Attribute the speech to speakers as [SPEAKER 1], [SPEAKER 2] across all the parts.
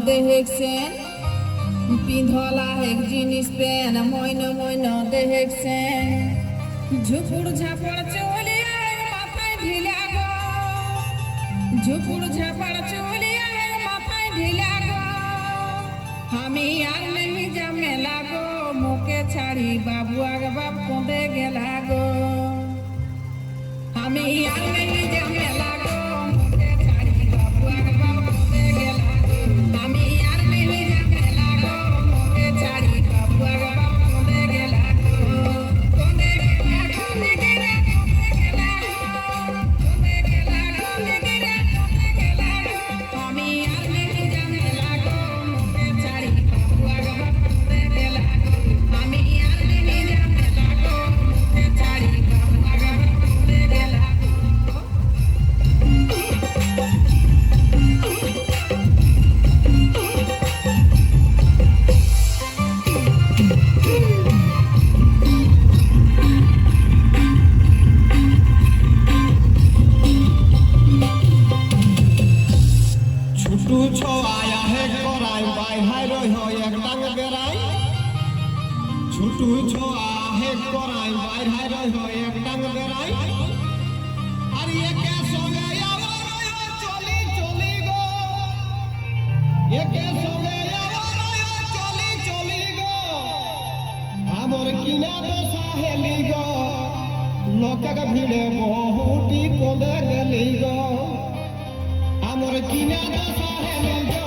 [SPEAKER 1] দেখছেন পিন্ধলা হেক জিনিস পেন মইন মইন দেখছেন ঝুপুর ঝাপড় চলিয়া মাথায় ঢিলা গো ঝুপুর ঝাপড় চলিয়া মাথায় ঢিলা গো আমি আর নেই জামেলা গো মুখে ছাড়ি বাবু আগে বাপ কোঁদে গেলা গো আমি আর নেই জামেলা গো মুখে ছাড়ি বাবু আগে বাপ কোঁদে গেলা গো আমি আর নেই জামেলা গো মুখে ছাড়ি বাবু আগে বাপ কোঁদে গেলা গো কোঁদে গেলা কোঁদে গেলা কোঁদে গেলা কোঁদে গেলা আমি আর নেই জামেলা গো মুখে ছাড়ি বাবু আগে বাপ কোঁদে গেলা গো আমি আর নেই জামেলা গো মুখে ছাড়ি বাবু আগে বাপ কোঁদে গেলা গো
[SPEAKER 2] ছুটু ছোয়া হে করাই বাই হাই রই হয় এক টাং বেড়াই ছুটু ছোয়া হে করাই বাই হাই রই হয় এক টাং বেড়াই আর একে সঙ্গে আবার চলি চলি গো একে সঙ্গে আবার চলি চলি গো আমার কিনা দশা হেলি গো লোকের ভিড়ে বহুটি কোদে গেলি গো আমার কিনা দশা হেলি গো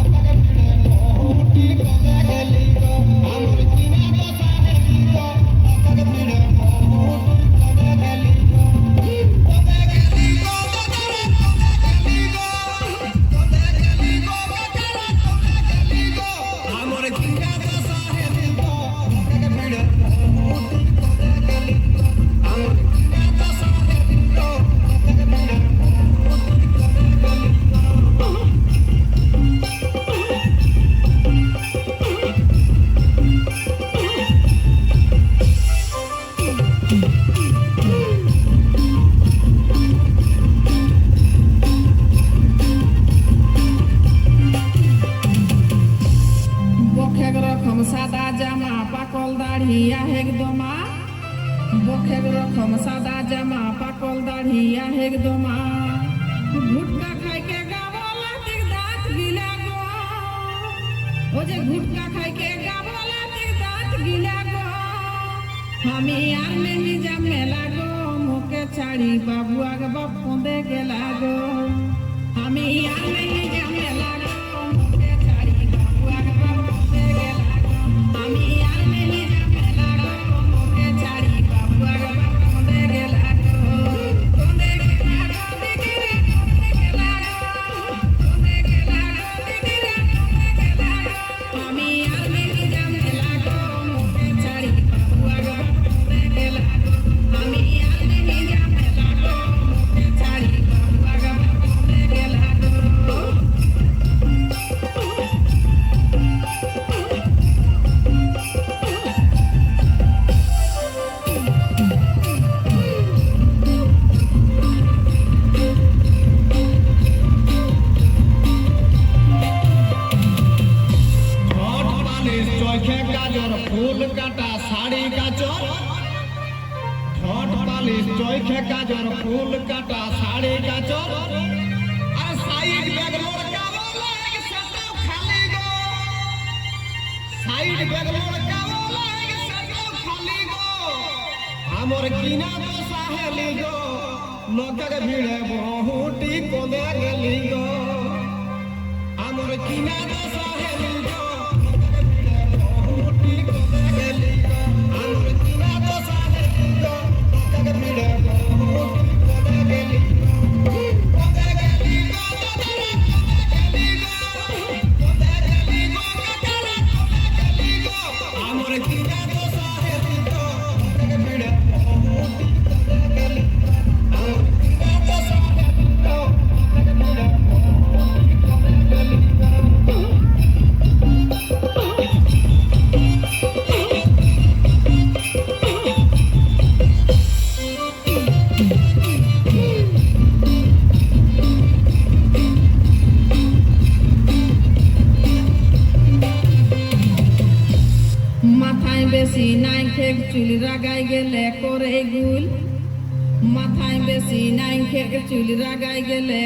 [SPEAKER 2] লোকের ভিড়ে বহুটি কোদে গেলি গো আমার কিনা দশা হেলি গো লোকের ভিড়ে বহুটি কোদে গেলি গো কোদে গেলি গো কোদে গেলি গো কোদে গেলি গো কোদে গেলি গো আমার কিনা দশা হেলি গো লোকের ভিড়ে বহুটি কোদে গেলি গো আমার কিনা দশা হেলি গো লোকের ভিড়ে বহুটি কোদে গেলি গো
[SPEAKER 1] বখেক রকম সাদা জামা পাকল দাড়ি আহেক দমা বখেক রকম সাদা জামা পাকল দাড়ি আহেক দমা গুটকা খাইকে গাবলা দিক দাঁত গিলা গো ও যে গুটকা খাইকে গাবলা দিক দাঁত গিলা গো আমি আর নেই জামেলা গো মুখে ছাড়ি বাবু আগে বাপ কোঁদে গেলা গো আমি আর নেই জামেলা গো মুখে ছাড়ি বাবু আগে বাপ কোঁদে গেলা গো আমি আর নেই জামেলা গো মুখে ছাড়ি বাবু আগে বাপ কোঁদে গেলা গো কোঁদে গেলা কোঁদে গেলা কোঁদে গেলা কোঁদে গেলা আমি আর নেই জামেলা গো মুখে ছাড়ি বাবু আগে বাপ কোঁদে গেলা গো আমি আর নেই জামেলা গো মুখে ছাড়ি বাবু আগে বাপ কোঁদে গেলা গো
[SPEAKER 2] ঠোঁট পালিশ চোখে গাজর ফুল কাটা শাড়ি কাচর ঠোঁট পালিশ চোখে গাজর ফুল কাটা শাড়ি কাচর আর সাইড ব্যাগ লড়কা বলে সেটাও খালি গো সাইড ব্যাগ লড়কা বলে সেটাও খালি গো আমার কিনা দশা হেলি গো লোকের ভিড়ে বহুটি কোদে গেলি গো আমার কিনা দশা হেলি গো লোকের ভিড়ে বহুটি কোদে গেলি গো আমার কিনা দশা হেলি গো লোকের ভিড়ে বহুটি কোদে গেলি গো কোদে গেলি গো কোদে গেলি গো কোদে গেলি গো কোদে গেলি গো আমার কিনা দশা হেলি গো লোকের ভিড়ে বহুটি কোদে গেলি গো আমার কিনা দশা হেলি গো লোকের ভিড়ে বহুটি কোদে গেলি গো
[SPEAKER 1] বেশি নাই খেক চুল রাগাই গেলে করে গুল মাথায় বেশি নাই খেক চুল রাগাই গেলে